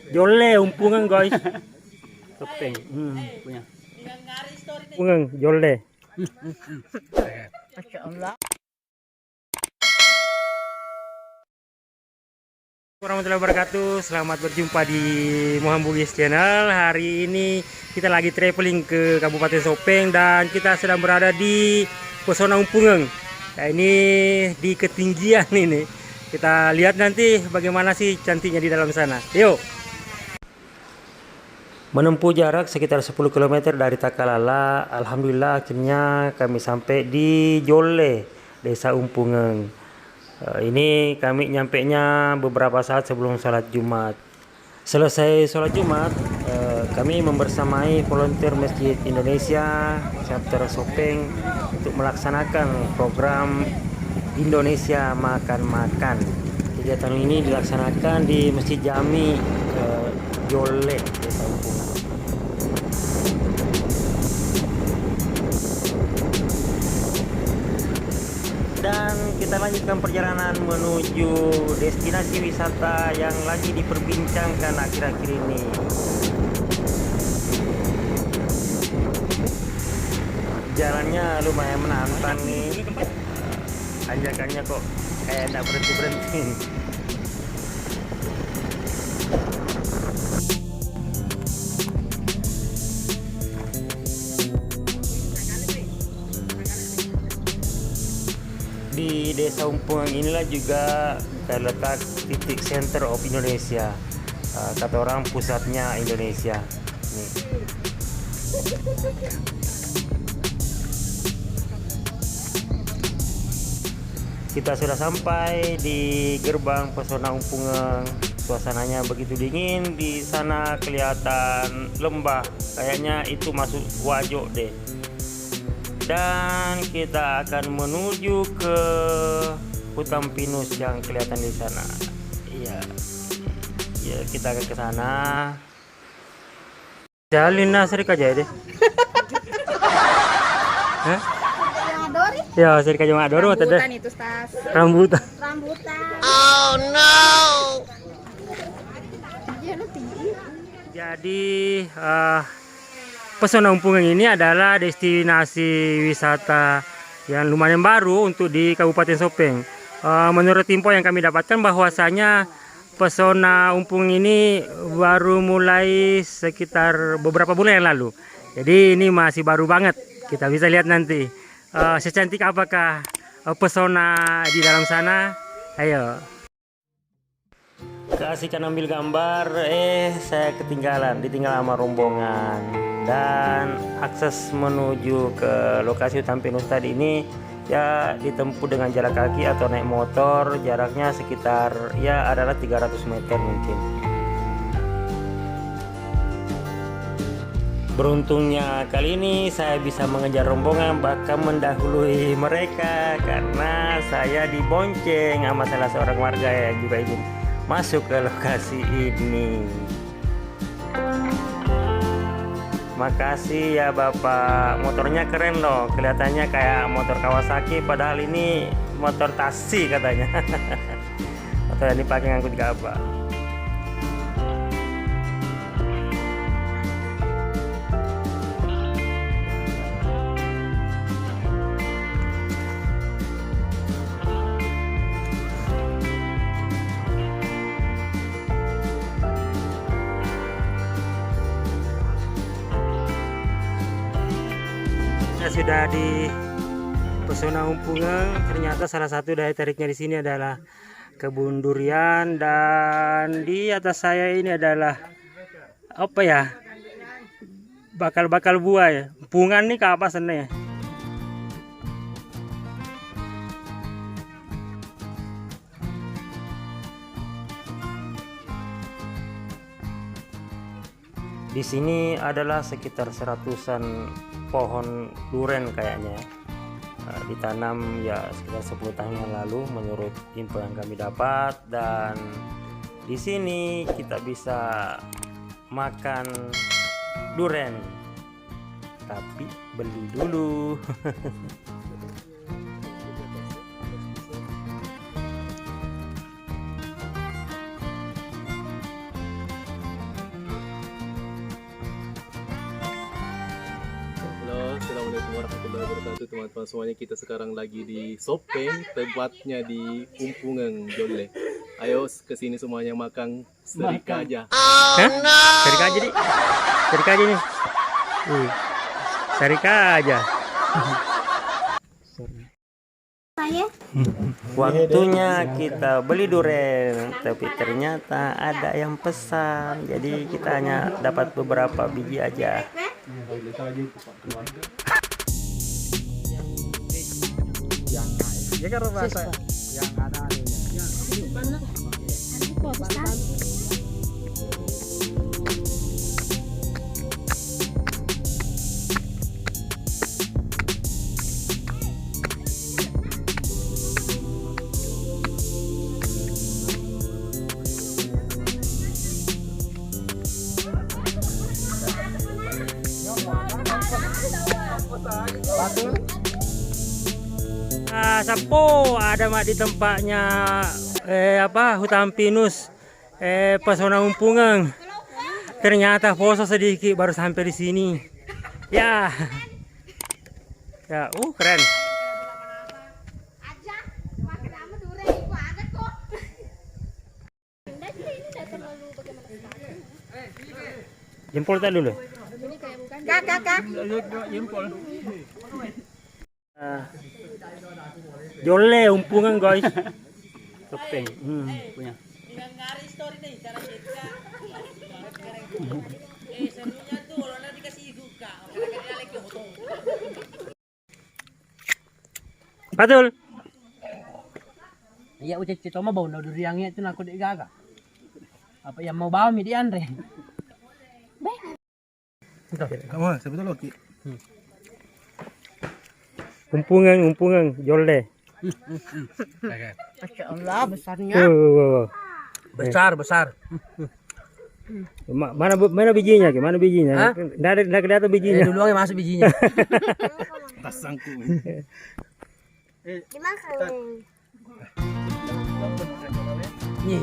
Jolle umpungan guys. Topeng. Punya. Umpungan jolle. Masya Allah. Warahmatullahi wabarakatuh. Selamat berjumpa di Muhammad Bugis Channel. Hari ini kita lagi traveling ke Kabupaten Sopeng dan kita sedang berada di Pesona Umpungan. Nah, ini di ketinggian ini. Kita lihat nanti bagaimana sih cantiknya di dalam sana. Yuk. Menempuh jarak sekitar 10 km dari Takalala, alhamdulillah akhirnya kami sampai di Jolle, Desa Umpungan. Ini kami nyampainya beberapa saat sebelum sholat Jumat. Selesai sholat Jumat, kami membersamai volunteer Masjid Indonesia chapter Sopeng untuk melaksanakan program Indonesia Makan-Makan. Kegiatan ini dilaksanakan di Masjid Jami Jolle, Desa Umpungan. Dan kita lanjutkan perjalanan menuju destinasi wisata yang lagi diperbincangkan akhir-akhir ini. Jalannya lumayan menantang nih. Ajakannya kok kayak enggak berhenti-berhenti. Di Desa Umpungan inilah juga terletak titik center of Indonesia. Kata orang pusatnya Indonesia. Nih. Kita sudah sampai di gerbang Pesona Umpungan. Suasananya begitu dingin, di sana kelihatan lembah. Kayaknya itu masuk Wajo deh. Dan kita akan menuju ke hutan pinus yang kelihatan di sana. Iya. Ya, kita akan ke sana. Jalin nasri aja deh. Hah? Ya, saya kaji mak doro tadi. Rambutan itu tas. Rambutan. Rambutan. Oh no. Jadi Pesona Umpungan ini adalah destinasi wisata yang lumayan baru untuk di Kabupaten Sopeng. Menurut info yang kami dapatkan bahwasanya Pesona Umpungan ini baru mulai sekitar beberapa bulan yang lalu. Jadi ini masih baru banget. Kita bisa lihat nanti secantik apakah pesona di dalam sana. Ayo. Keasikan ambil gambar, saya ditinggal sama rombongan. Dan akses menuju ke lokasi hutan pinus tadi ini ya ditempuh dengan jalan kaki atau naik motor. Jaraknya sekitar ya adalah 300 meter mungkin. Beruntungnya kali ini saya bisa mengejar rombongan, bahkan mendahului mereka karena saya dibonceng sama salah seorang warga yang juga ingin masuk ke lokasi ini. Makasih ya Bapak, motornya keren loh, kelihatannya kayak motor Kawasaki padahal ini motor taksi katanya. Motor yang dipakai ngangkut gabah. Sudah di Pesona Umpungan, ternyata salah satu daya tariknya di sini adalah kebun durian, dan di atas saya ini adalah apa ya, bakal-bakal buah ya. Umpungan nih ke apa sana ya? Di sini adalah sekitar 100-an pohon duren kayaknya, ditanam ya sekitar 10 tahun yang lalu menurut info yang kami dapat. Dan di sini kita bisa makan duren, tapi beli dulu. Assalamualaikum warahmatullahi wabarakatuh teman-teman semuanya. Kita sekarang lagi di Sopeng, tepatnya di Umpungan Jolle. Ayo kesini semuanya makan serika aja. Hah? Sarika aja nih. Sarika aja nih. Sarika aja. Waktunya kita beli durian, tapi ternyata ada yang pesan. Jadi kita hanya dapat beberapa biji aja. Ya kan rasa yang ada Sapo ada mak di tempatnya hutan pinus pesona Umpungan. Ternyata foto sedikit baru sampai di sini. Ya. Ya, keren. Jempol tak dulu. Kak. jempol. Jolle Umpungan guys. Keping. Punya. Betul. Iya ucap cito mah bau nado riangnya itu aku dek gaga. Apa yang mau bawa mi di Andre? Kamu sebetulnya Loki. Umpungan Jolle. Masya Allah besarnya. Besar. Mana bijinya? Mana bijinya? Nggak kelihatan bijinya. Dulu yang masuk bijinya. Tas sangku. Dimakan. Nih.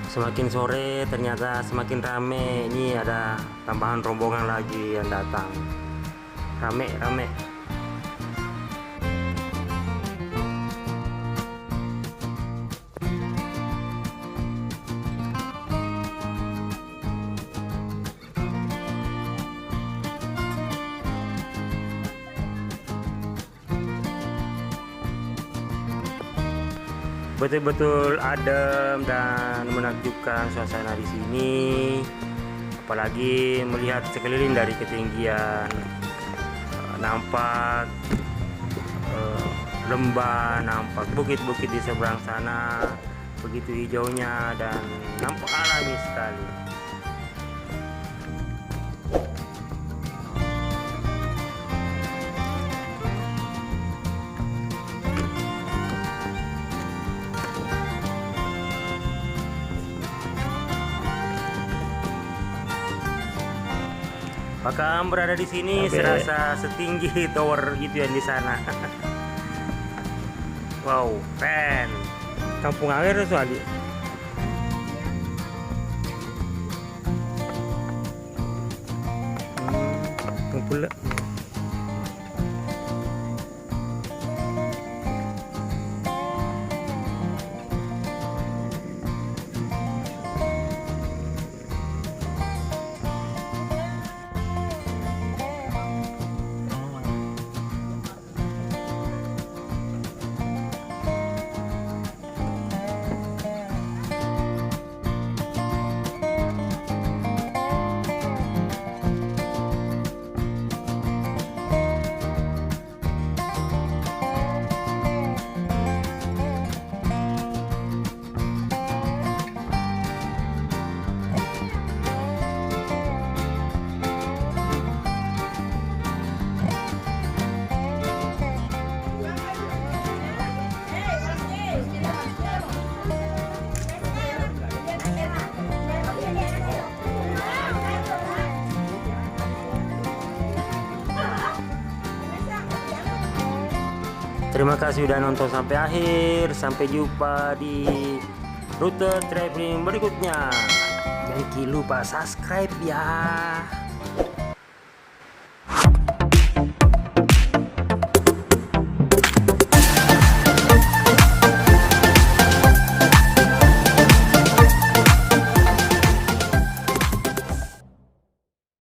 Semakin sore ternyata semakin rame. Ini ada tambahan rombongan lagi yang datang. Rame. Betul-betul adem dan menakjubkan suasana di sini, apalagi melihat sekeliling dari ketinggian. Nampak lembah, nampak bukit-bukit di seberang sana, begitu hijaunya dan nampak alami sekali. Bahkan berada di sini serasa setinggi tower itu yang di sana. Wow, keren. Kampung air itu Ali. Kumpul. Terima kasih sudah nonton sampai akhir. Sampai jumpa di rute traveling berikutnya. Jangan lupa subscribe ya.